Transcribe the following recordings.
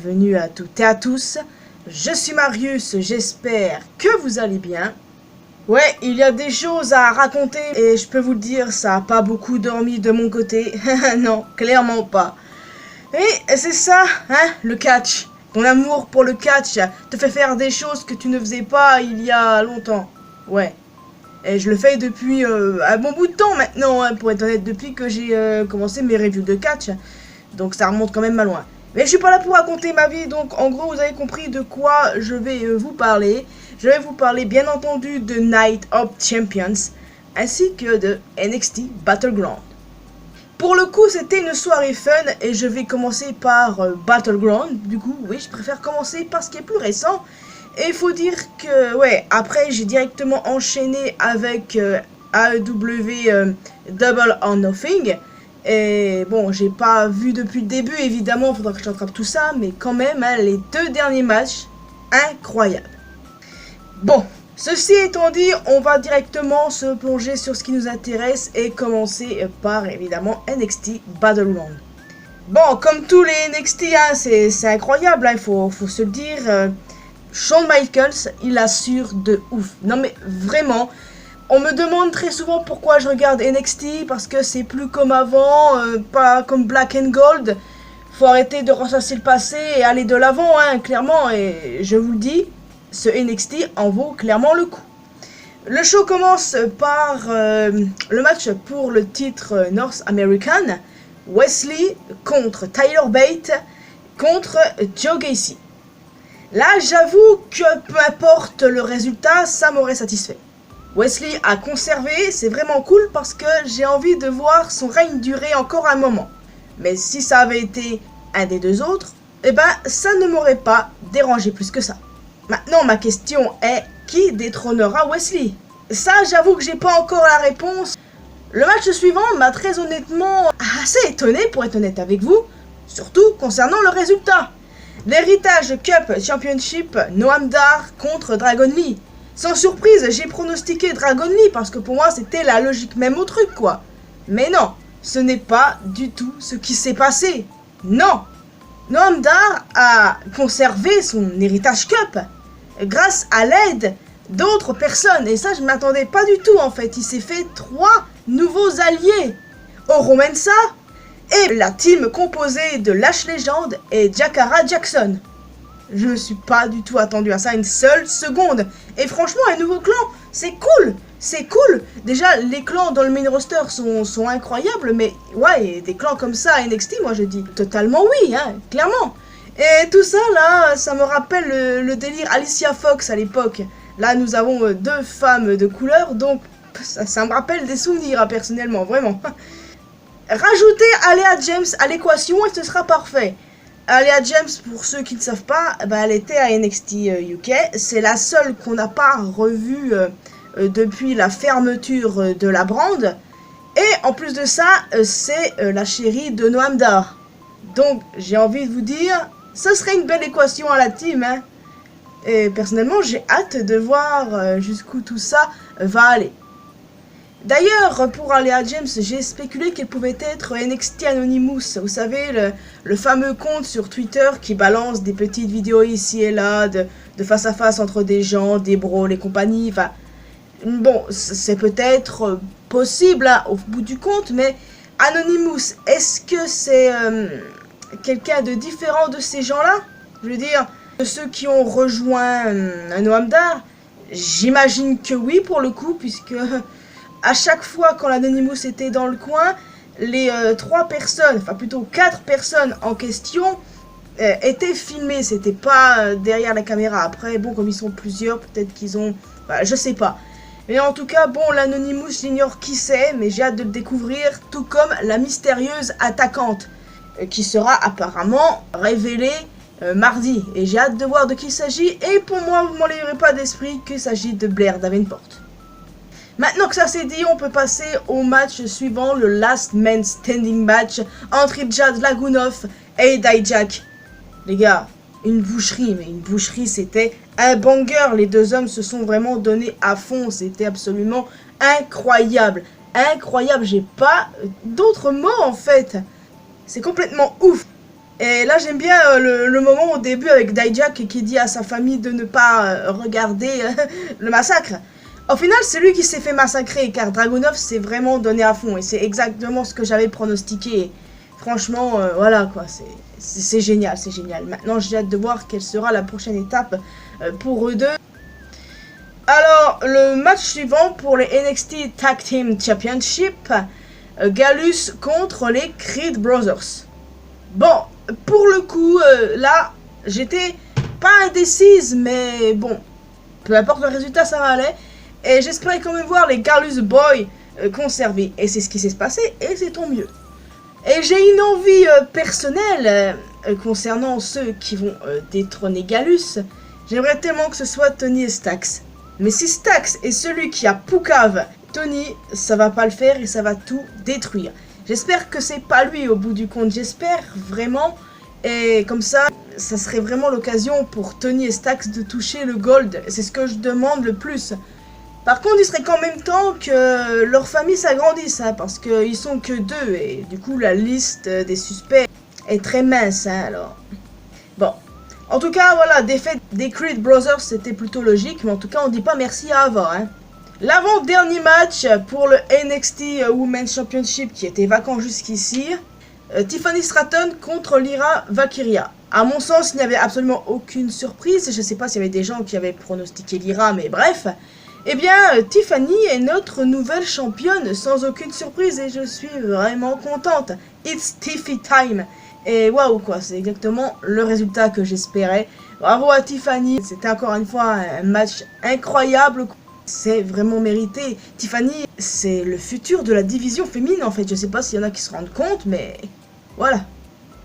bienvenue à toutes et à tous. Je suis Marius, j'espère que vous allez bien. Ouais, il y a des choses à raconter et je peux vous le dire, ça a pas beaucoup dormi de mon côté. Non, clairement pas. Et c'est ça, hein, le catch. Ton amour pour le catch te fait faire des choses que tu ne faisais pas il y a longtemps. Ouais. Et je le fais depuis un bon bout de temps maintenant, hein, pour être honnête, depuis que j'ai commencé mes reviews de catch. Donc ça remonte quand même à loin. Mais je suis pas là pour raconter ma vie, donc en gros vous avez compris de quoi je vais vous parler. Je vais vous parler bien entendu de Night of Champions, ainsi que de NXT Battleground. Pour le coup c'était une soirée fun et je vais commencer par Battleground. Du coup oui, je préfère commencer par ce qui est plus récent. Et il faut dire que, ouais, après j'ai directement enchaîné avec AEW Double or Nothing. Et bon, j'ai pas vu depuis le début, évidemment, faudra que je rattrape tout ça, mais quand même, hein, les deux derniers matchs, incroyables. Bon, ceci étant dit, on va directement se plonger sur ce qui nous intéresse et commencer par, évidemment, NXT Battleground. Bon, comme tous les NXT, hein, c'est incroyable, hein, il faut se le dire. Shawn Michaels, il assure de ouf. Non mais vraiment, on me demande très souvent pourquoi je regarde NXT, parce que c'est plus comme avant, pas comme Black and Gold. Faut arrêter de ressasser le passé et aller de l'avant, hein, clairement. Et je vous le dis, ce NXT en vaut clairement le coup. Le show commence par le match pour le titre North American. Wesley contre Tyler Bate contre Joe Gacy. Là, j'avoue que peu importe le résultat, ça m'aurait satisfait. Wesley a conservé, c'est vraiment cool parce que j'ai envie de voir son règne durer encore un moment. Mais si ça avait été un des deux autres, eh ben ça ne m'aurait pas dérangé plus que ça. Maintenant, ma question est, qui détrônera Wesley? Ça, j'avoue que j'ai pas encore la réponse. Le match suivant m'a très honnêtement assez étonné, pour être honnête avec vous, surtout concernant le résultat. L'Héritage Cup Championship, Noam Dar contre Dragon Lee. Sans surprise, j'ai pronostiqué Dragon Lee parce que pour moi c'était la logique même au truc quoi. Mais non, ce n'est pas du tout ce qui s'est passé. Non, Noam Dar a conservé son Héritage Cup grâce à l'aide d'autres personnes. Et ça je ne m'attendais pas du tout en fait. Il s'est fait 3 nouveaux alliés. Oro Mensah et la team composée de Lash Legend et Jakara Jackson. Je ne me suis pas du tout attendu à ça une seule seconde. Et franchement, un nouveau clan, c'est cool. C'est cool. Déjà, les clans dans le main roster sont incroyables. Mais ouais, des clans comme ça à NXT, moi je dis totalement oui, hein, clairement. Et tout ça, là, ça me rappelle le délire Alicia Fox à l'époque. Là, nous avons 2 femmes de couleur, donc ça me rappelle des souvenirs, hein, personnellement, vraiment. Rajoutez Alea James à l'équation et ce sera parfait. Alea James, pour ceux qui ne savent pas, bah, elle était à NXT UK. C'est la seule qu'on n'a pas revue depuis la fermeture de la brand. Et en plus de ça, c'est la chérie de Noam Dar. Donc, j'ai envie de vous dire, ce serait une belle équation à la team. Hein. Et personnellement, j'ai hâte de voir jusqu'où tout ça va aller. D'ailleurs, pour Alea James, j'ai spéculé qu'elle pouvait être NXT Anonymous. Vous savez, le fameux compte sur Twitter qui balance des petites vidéos ici et là, de face à face entre des gens, des brawls et compagnie. Enfin, bon, c'est peut-être possible hein, au bout du compte, mais Anonymous, est-ce que c'est quelqu'un de différent de ces gens-là? Je veux dire, de ceux qui ont rejoint Noam Dar, j'imagine que oui pour le coup, puisque... À chaque fois quand l'Anonymous était dans le coin, les 3 personnes, enfin plutôt 4 personnes en question étaient filmées. C'était pas derrière la caméra. Après, bon, comme ils sont plusieurs, peut-être qu'ils ont... Bah, je sais pas. Mais en tout cas, bon, l'Anonymous, j'ignore qui c'est, mais j'ai hâte de le découvrir. Tout comme la mystérieuse attaquante, qui sera apparemment révélée mardi. Et j'ai hâte de voir de qui il s'agit. Et pour moi, vous ne m'enlèverez pas d'esprit qu'il s'agit de Blair Davenport. Maintenant que ça c'est dit, on peut passer au match suivant, le Last Man Standing match entre Ilja Dragunov et Dijak. Les gars, une boucherie, mais une boucherie c'était un banger. Les deux hommes se sont vraiment donnés à fond, c'était absolument incroyable. Incroyable, j'ai pas d'autres mots en fait. C'est complètement ouf. Et là, j'aime bien le moment au début avec Dijak qui dit à sa famille de ne pas regarder le massacre. Au final, c'est lui qui s'est fait massacrer, car Dragunov s'est vraiment donné à fond. Et c'est exactement ce que j'avais pronostiqué. Franchement, voilà quoi, c'est génial, c'est génial. Maintenant, j'ai hâte de voir quelle sera la prochaine étape pour eux deux. Alors, le match suivant pour les NXT Tag Team Championship, Gallus contre les Creed Brothers. Bon, pour le coup, là, j'étais pas indécise, mais bon, peu importe le résultat, ça m'allait. Et j'espérais quand même voir les Gallus Boys conservés. Et c'est ce qui s'est passé, et c'est tant mieux. Et j'ai une envie personnelle concernant ceux qui vont détrôner Gallus. J'aimerais tellement que ce soit Tony et Stax. Mais si Stax est celui qui a Poucave, Tony, ça va pas le faire et ça va tout détruire. J'espère que c'est pas lui au bout du compte, j'espère vraiment. Et comme ça, ça serait vraiment l'occasion pour Tony et Stax de toucher le gold. C'est ce que je demande le plus. Par contre, il serait qu'en même temps que leur famille s'agrandisse, hein, parce qu'ils sont que 2. Et du coup, la liste des suspects est très mince, hein, alors. Bon. En tout cas, voilà, défaite des Creed Brothers, c'était plutôt logique. Mais en tout cas, on dit pas merci à Ava, hein. L'avant-dernier match pour le NXT Women's Championship qui était vacant jusqu'ici. Tiffany Stratton contre Lyra Valkyria. À mon sens, il n'y avait absolument aucune surprise. Je ne sais pas s'il y avait des gens qui avaient pronostiqué Lyra, mais bref. Eh bien, Tiffany est notre nouvelle championne sans aucune surprise et je suis vraiment contente. It's Tiffy time. Et waouh quoi, c'est exactement le résultat que j'espérais. Bravo à Tiffany. C'était encore une fois un match incroyable. C'est vraiment mérité. Tiffany, c'est le futur de la division féminine en fait. Je sais pas s'il y en a qui se rendent compte, mais voilà.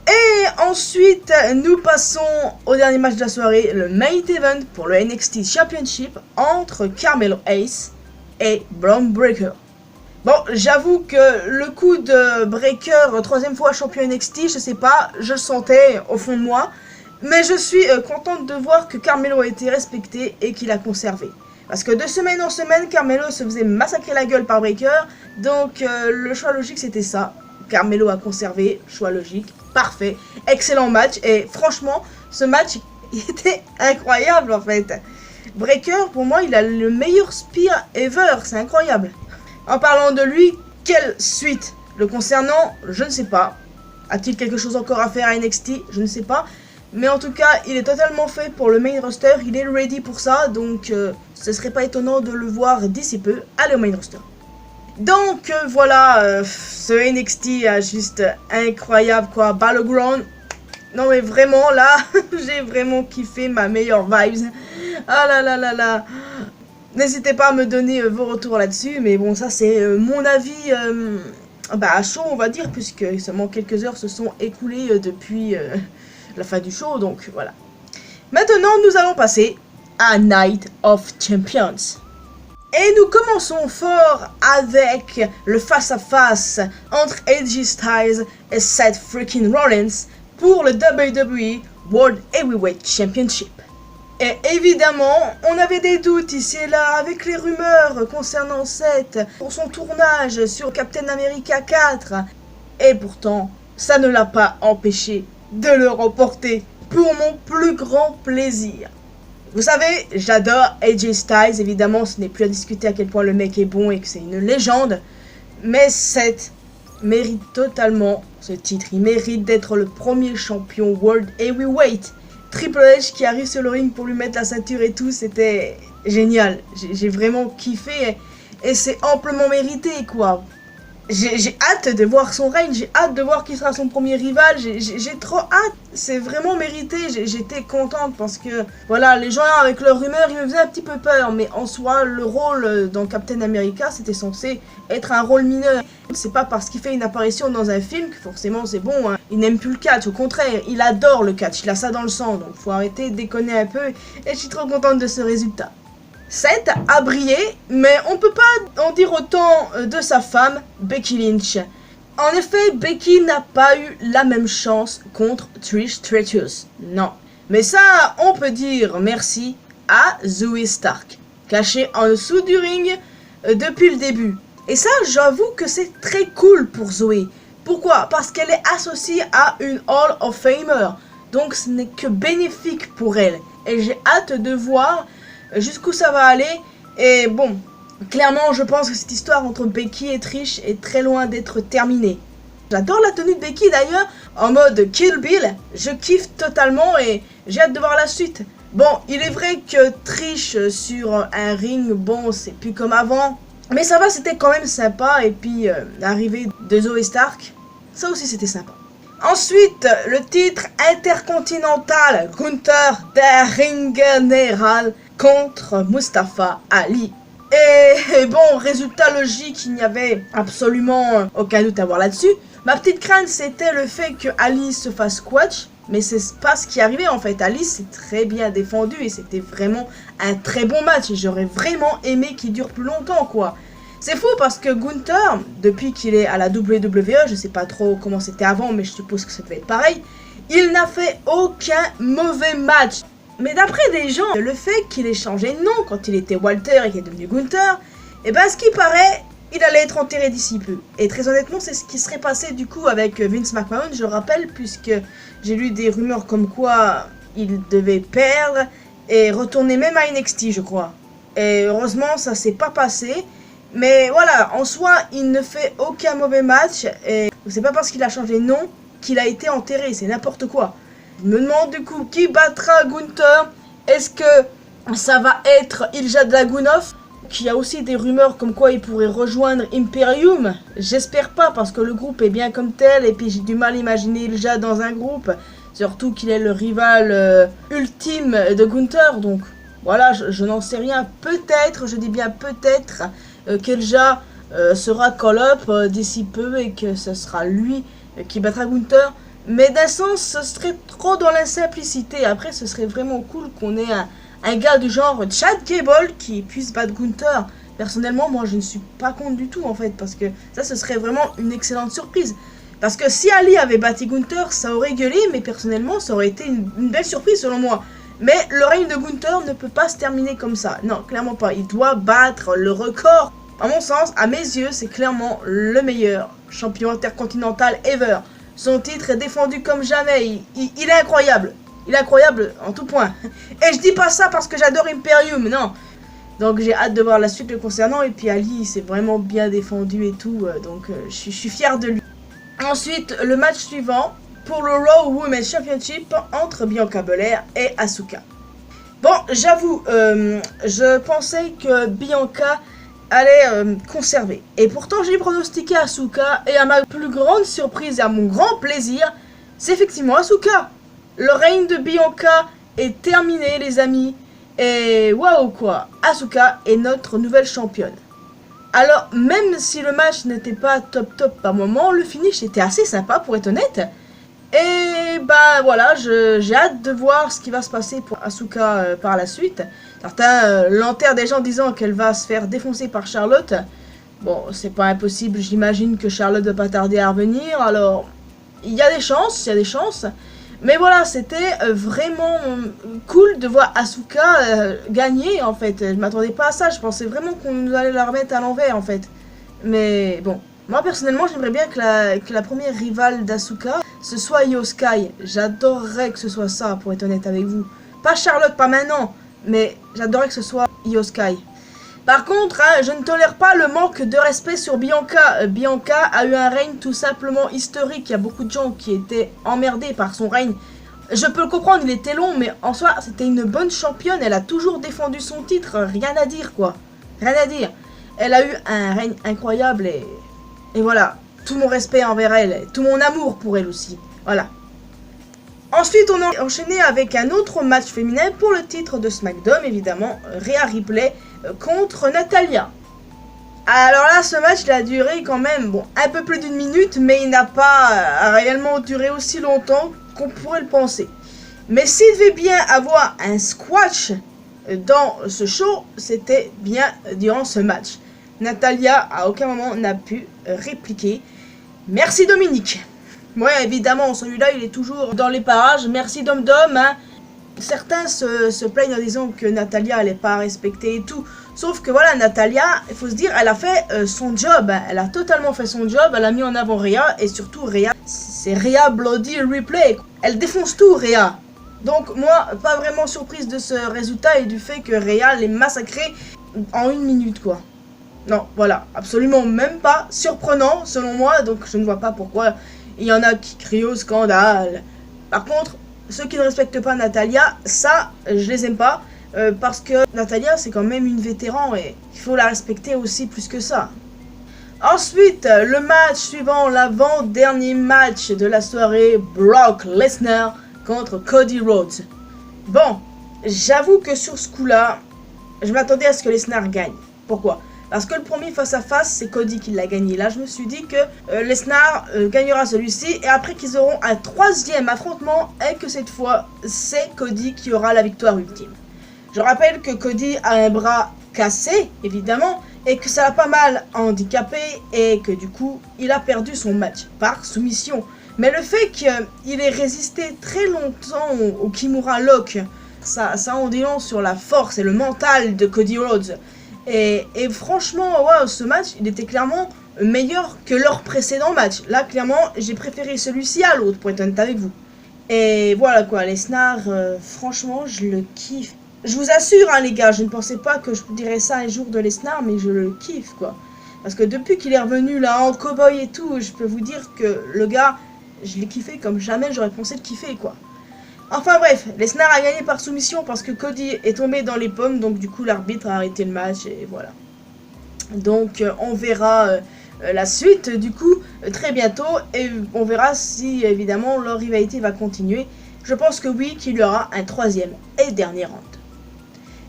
Et ensuite, nous passons au dernier match de la soirée, le main event pour le NXT Championship entre Carmelo Hayes et Bron Breakker. Bon, j'avoue que le coup de Breakker, 3e fois champion NXT, je sais pas, je le sentais au fond de moi. Mais je suis contente de voir que Carmelo a été respecté et qu'il a conservé. Parce que de semaine en semaine, Carmelo se faisait massacrer la gueule par Breakker. Donc le choix logique c'était ça. Carmelo a conservé, choix logique, parfait, excellent match. Et franchement, ce match il était incroyable en fait. Breakker, pour moi, il a le meilleur spear ever, c'est incroyable. En parlant de lui, quelle suite? Le concernant, je ne sais pas. A-t-il quelque chose encore à faire à NXT? Je ne sais pas. Mais en tout cas, il est totalement fait pour le main roster, il est ready pour ça, donc ce serait pas étonnant de le voir d'ici peu aller au main roster. Donc voilà, ce NXT juste incroyable quoi, Battleground. Non mais vraiment là, j'ai vraiment kiffé ma meilleure vibes. Ah là là là là. N'hésitez pas à me donner vos retours là-dessus, mais bon ça c'est mon avis à chaud on va dire, puisque seulement quelques heures se sont écoulées depuis la fin du show, donc voilà. Maintenant nous allons passer à Night of Champions. Et nous commençons fort avec le face-à-face entre AJ Styles et Seth freaking Rollins pour le WWE World Heavyweight Championship. Et évidemment, on avait des doutes ici et là avec les rumeurs concernant Seth pour son tournage sur Captain America 4. Et pourtant, ça ne l'a pas empêché de le remporter pour mon plus grand plaisir. Vous savez, j'adore AJ Styles, évidemment, ce n'est plus à discuter à quel point le mec est bon et que c'est une légende. Mais Seth mérite totalement ce titre, il mérite d'être le premier champion World Heavyweight. Triple H qui arrive sur le ring pour lui mettre la ceinture et tout, c'était génial. J'ai vraiment kiffé et c'est amplement mérité quoi. J'ai hâte de voir son règne, j'ai hâte de voir qui sera son premier rival, j'ai trop hâte, c'est vraiment mérité, j'étais contente parce que voilà, les gens avec leurs rumeurs, ils me faisaient un petit peu peur, mais en soi, le rôle dans Captain America, c'était censé être un rôle mineur. C'est pas parce qu'il fait une apparition dans un film que forcément c'est bon, hein. Il n'aime plus le catch, au contraire, il adore le catch, il a ça dans le sang, donc faut arrêter de déconner un peu, et je suis trop contente de ce résultat. Seth a brillé, mais on peut pas en dire autant de sa femme, Becky Lynch. En effet, Becky n'a pas eu la même chance contre Trish Stratus, non. Mais ça, on peut dire merci à Zoey Stark, cachée en dessous du ring depuis le début. Et ça, j'avoue que c'est très cool pour Zoey, Pourquoi? Parce qu'elle est associée à une Hall of Famer. Donc ce n'est que bénéfique pour elle. Et j'ai hâte de voir jusqu'où ça va aller. Et bon, clairement je pense que cette histoire entre Becky et Trish est très loin d'être terminée. J'adore la tenue de Becky d'ailleurs, en mode Kill Bill. Je kiffe totalement et j'ai hâte de voir la suite. Bon, il est vrai que Trish sur un ring, bon, c'est plus comme avant. Mais ça va, c'était quand même sympa. Et puis, l'arrivée de Zoe Stark, ça aussi c'était sympa. Ensuite, le titre intercontinental, Gunther der Ringeneral contre Mustafa Ali. Et bon, résultat logique, il n'y avait absolument aucun doute à voir là-dessus. Ma petite crainte, c'était le fait que Ali se fasse squash. Mais c'est pas ce qui arrivait en fait. Ali s'est très bien défendu et c'était vraiment un très bon match. Et j'aurais vraiment aimé qu'il dure plus longtemps quoi. C'est fou parce que Gunther, depuis qu'il est à la WWE, je sais pas trop comment c'était avant, mais je suppose que ça devait être pareil, il n'a fait aucun mauvais match. Mais d'après des gens, le fait qu'il ait changé de nom quand il était Walter et qu'il est devenu Gunther, et ben ce qui paraît, il allait être enterré d'ici peu. Et très honnêtement, c'est ce qui serait passé du coup avec Vince McMahon, je rappelle, puisque j'ai lu des rumeurs comme quoi il devait perdre et retourner même à NXT, je crois. Et heureusement, ça s'est pas passé. Mais voilà, en soi, il ne fait aucun mauvais match. Et c'est pas parce qu'il a changé de nom qu'il a été enterré, c'est n'importe quoi. Je me demande du coup qui battra Gunther. Est-ce que ça va être Ilja Dragunov? Qu'il y a aussi des rumeurs comme quoi il pourrait rejoindre Imperium. J'espère pas parce que le groupe est bien comme tel et puis j'ai du mal à imaginer Ilja dans un groupe. Surtout qu'il est le rival ultime de Gunther. Donc voilà, je n'en sais rien. Peut-être, je dis bien peut-être, qu'Ilja sera call-up d'ici peu et que ce sera lui qui battra Gunther. Mais d'un sens, ce serait trop dans la simplicité. Après, ce serait vraiment cool qu'on ait un gars du genre Chad Gable qui puisse battre Gunther. Personnellement, moi, je ne suis pas contre du tout, en fait, parce que ça, ce serait vraiment une excellente surprise. Parce que si Ali avait battu Gunther, ça aurait gueulé, mais personnellement, ça aurait été une belle surprise, selon moi. Mais le règne de Gunther ne peut pas se terminer comme ça. Non, clairement pas. Il doit battre le record. À mon sens, à mes yeux, c'est clairement le meilleur champion intercontinental ever. Son titre est défendu comme jamais. Il est incroyable. Il est incroyable en tout point. Et je dis pas ça parce que j'adore Imperium, non. Donc j'ai hâte de voir la suite le concernant. Et puis Ali, il s'est vraiment bien défendu et tout. Donc je suis fier de lui. Ensuite, le match suivant pour le Raw Women's Championship entre Bianca Belair et Asuka. Bon, j'avoue, je pensais que Bianca allait conserver. Et pourtant, j'ai pronostiqué Asuka. Et à ma plus grande surprise et à mon grand plaisir, c'est effectivement Asuka. Le règne de Bianca est terminé, les amis. Et waouh quoi, Asuka est notre nouvelle championne. Alors, même si le match n'était pas top par moment, le finish était assez sympa pour être honnête. Et bah voilà, j'ai hâte de voir ce qui va se passer pour Asuka par la suite. Certains l'enterrent déjà en disant qu'elle va se faire défoncer par Charlotte. Bon, c'est pas impossible, j'imagine que Charlotte va pas tarder à revenir. Alors, il y a des chances, Mais voilà, c'était vraiment cool de voir Asuka gagner en fait. Je m'attendais pas à ça, je pensais vraiment qu'on allait la remettre à l'envers en fait. Mais bon, moi personnellement j'aimerais bien que la première rivale d'Asuka, ce soit Io Sky. J'adorerais que ce soit ça pour être honnête avec vous. Pas Charlotte, pas maintenant, mais j'adorerais que ce soit Io Sky. Par contre, hein, je ne tolère pas le manque de respect sur Bianca. Bianca a eu un règne tout simplement historique. Il y a beaucoup de gens qui étaient emmerdés par son règne. Je peux le comprendre, il était long, mais en soi, c'était une bonne championne. Elle a toujours défendu son titre. Rien à dire, quoi. Rien à dire. Elle a eu un règne incroyable et voilà. Tout mon respect envers elle. Tout mon amour pour elle aussi. Voilà. Ensuite, on a enchaîné avec un autre match féminin pour le titre de SmackDown, évidemment. Rhea Ripley contre Natalya. Alors là, ce match il a duré quand même un peu plus d'une minute, mais il n'a pas réellement duré aussi longtemps qu'on pourrait le penser. Mais s'il devait bien avoir un squash dans ce show, c'était bien durant ce match. Natalya, à aucun moment, n'a pu répliquer. Merci Dominique. Ouais, évidemment, celui-là, il est toujours dans les parages. Merci Dom Dom, hein. Certains se plaignent en disant que Natalya, elle n'est pas respectée et tout. Sauf que voilà, Natalya, il faut se dire, elle a fait son job. Elle a totalement fait son job. Elle a mis en avant Rhea. Et surtout, Rhea, c'est Rhea Bloody Replay. Elle défonce tout, Rhea. Donc moi, pas vraiment surprise de ce résultat et du fait que Rhea l'ait massacrée en 1 minute, quoi. Non, voilà, absolument même pas surprenant, selon moi. Donc je ne vois pas pourquoi il y en a qui crient au scandale. Par contre, ceux qui ne respectent pas Natalya, ça, je les aime pas. Parce que Natalya, c'est quand même une vétéran et il faut la respecter aussi plus que ça. Ensuite, le match suivant, l'avant-dernier match de la soirée, Brock Lesnar contre Cody Rhodes. Bon, j'avoue que sur ce coup-là, je m'attendais à ce que Lesnar gagne. Pourquoi ? Parce que le premier face-à-face, c'est Cody qui l'a gagné. Là, je me suis dit que Lesnar gagnera celui-ci. Et après qu'ils auront un 3e affrontement, et que cette fois, c'est Cody qui aura la victoire ultime. Je rappelle que Cody a un bras cassé, évidemment, et que ça l'a pas mal handicapé, et que du coup, il a perdu son match par soumission. Mais le fait qu'il ait résisté très longtemps au Kimura Lock, ça en dit long sur la force et le mental de Cody Rhodes. Et franchement, ouais, ce match, il était clairement meilleur que leur précédent match. Là, clairement, j'ai préféré celui-ci à l'autre, pour être honnête avec vous. Et voilà quoi, Lesnar, franchement, je le kiffe. Je vous assure, hein, les gars, je ne pensais pas que je vous dirais ça un jour de Lesnar, mais je le kiffe, quoi. Parce que depuis qu'il est revenu là en cowboy et tout, je peux vous dire que le gars, je l'ai kiffé comme jamais j'aurais pensé le kiffer, quoi. Enfin bref, Lesnar a gagné par soumission parce que Cody est tombé dans les pommes, donc du coup l'arbitre a arrêté le match et voilà. Donc on verra la suite du coup très bientôt et on verra si évidemment leur rivalité va continuer. Je pense que oui, qu'il y aura un 3e et dernier round.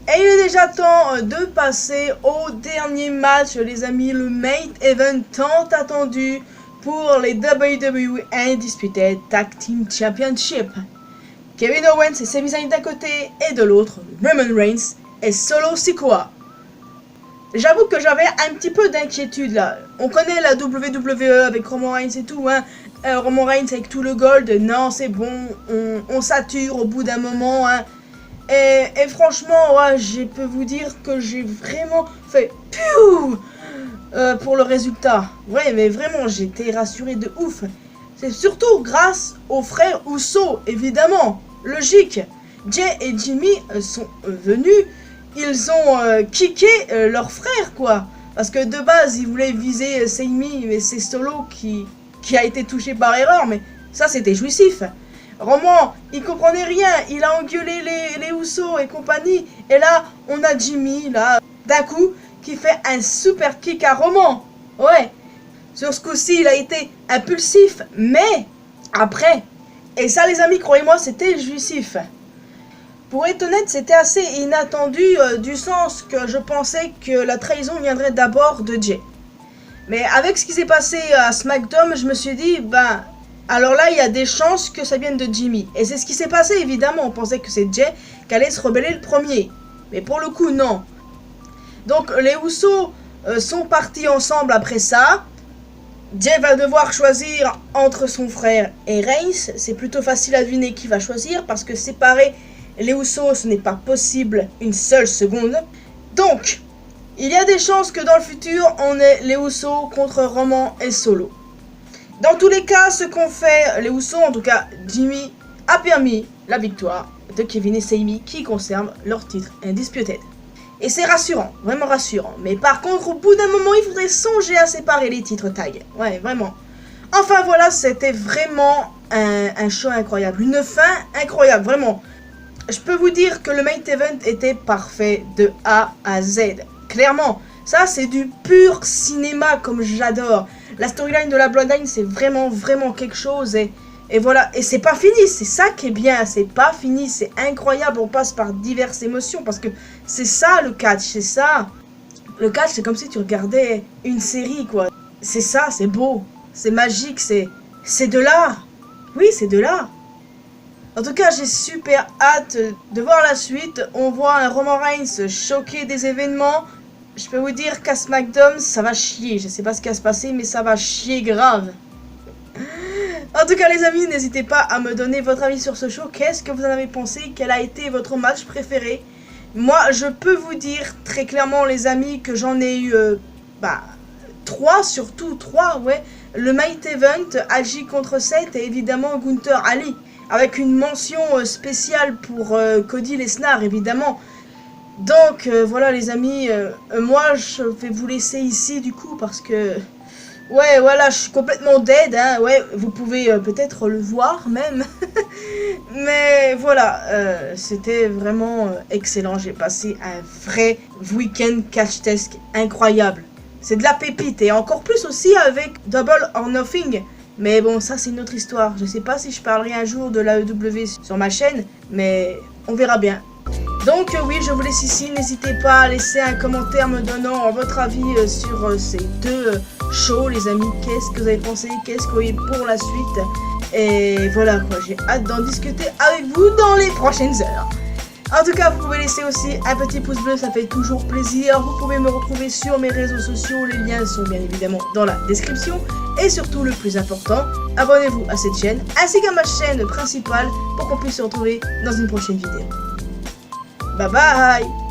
Et il est déjà temps de passer au dernier match, les amis, le main event tant attendu pour les WWE Undisputed Tag Team Championship. Kevin Owens et Sami Zayn d'un côté et de l'autre, Roman Reigns et Solo Sikoa. J'avoue que j'avais un petit peu d'inquiétude là. On connaît la WWE avec Roman Reigns et tout, hein. Roman Reigns avec tout le gold, non c'est bon, on sature au bout d'un moment, hein. Et franchement, ouais, je peux vous dire que j'ai vraiment fait piou pour le résultat. Ouais, mais vraiment, j'étais rassuré de ouf. C'est surtout grâce aux frères Uso, évidemment. Logique. Jay et Jimmy sont venus. Ils ont kické leur frère, quoi. Parce que de base, ils voulaient viser Sami, mais c'est Solo qui a été touché par erreur. Mais ça, c'était jouissif. Roman, il comprenait rien. Il a engueulé les Uso et compagnie. Et là, on a Jimmy, là, d'un coup, qui fait un super kick à Roman. Ouais. Sur ce coup-ci, il a été impulsif, mais après. Et ça, les amis, croyez-moi, c'était jouissif. Pour être honnête, c'était assez inattendu, du sens que je pensais que la trahison viendrait d'abord de Jay. Mais avec ce qui s'est passé à SmackDown, je me suis dit, ben, alors là, il y a des chances que ça vienne de Jimmy. Et c'est ce qui s'est passé, évidemment. On pensait que c'est Jay qui allait se rebeller le premier. Mais pour le coup, non. Donc, les Usos sont partis ensemble après ça. Jay va devoir choisir entre son frère et Reigns. C'est plutôt facile à deviner qui va choisir parce que séparer les Usos, ce n'est pas possible une seule seconde. Donc, il y a des chances que dans le futur, on ait les Usos contre Roman et Solo. Dans tous les cas, ce qu'ont fait les Usos, en tout cas Jimmy, a permis la victoire de Kevin et Sami qui conservent leur titre Undisputed. Et c'est rassurant, vraiment rassurant. Mais par contre, au bout d'un moment, il faudrait songer à séparer les titres tag. Ouais, vraiment. Enfin voilà, c'était vraiment un show incroyable. Une fin incroyable, vraiment. Je peux vous dire que le main event était parfait de A à Z. Clairement, ça c'est du pur cinéma comme j'adore. La storyline de la Bloodline, c'est vraiment, vraiment quelque chose. Et voilà, et c'est pas fini, c'est ça qui est bien, c'est pas fini, c'est incroyable, on passe par diverses émotions, parce que c'est ça le catch, c'est ça. Le catch, c'est comme si tu regardais une série, quoi. C'est ça, c'est beau, c'est magique, c'est de l'art. Oui, c'est de l'art. En tout cas, j'ai super hâte de voir la suite. On voit un Roman Reigns choqué des événements. Je peux vous dire qu'à SmackDown, ça va chier. Je sais pas ce qui va se passer, mais ça va chier grave. En tout cas, les amis, n'hésitez pas à me donner votre avis sur ce show. Qu'est-ce que vous en avez pensé? Quel a été votre match préféré? Moi, je peux vous dire très clairement, les amis, que j'en ai eu 3, surtout 3, ouais. Le Main Event, Algi contre Seth et évidemment Gunther Ali. Avec une mention spéciale pour Cody Lesnar, évidemment. Donc, voilà les amis, moi je vais vous laisser ici du coup parce que... Ouais, voilà, je suis complètement dead, hein, ouais, vous pouvez peut-être le voir même. Mais voilà, c'était vraiment excellent, j'ai passé un vrai week-end catch-test incroyable. C'est de la pépite, et encore plus aussi avec Double or Nothing. Mais bon, ça c'est une autre histoire, je sais pas si je parlerai un jour de l'AEW sur ma chaîne, mais on verra bien. Donc oui, je vous laisse ici, n'hésitez pas à laisser un commentaire me donnant votre avis sur ces deux shows les amis, qu'est-ce que vous avez pensé, qu'est-ce que vous voyez pour la suite, et voilà quoi, j'ai hâte d'en discuter avec vous dans les prochaines heures. En tout cas, vous pouvez laisser aussi un petit pouce bleu, ça fait toujours plaisir. Vous pouvez me retrouver sur mes réseaux sociaux, les liens sont bien évidemment dans la description. Et surtout, le plus important, abonnez-vous à cette chaîne, ainsi qu'à ma chaîne principale, pour qu'on puisse se retrouver dans une prochaine vidéo. Bye bye!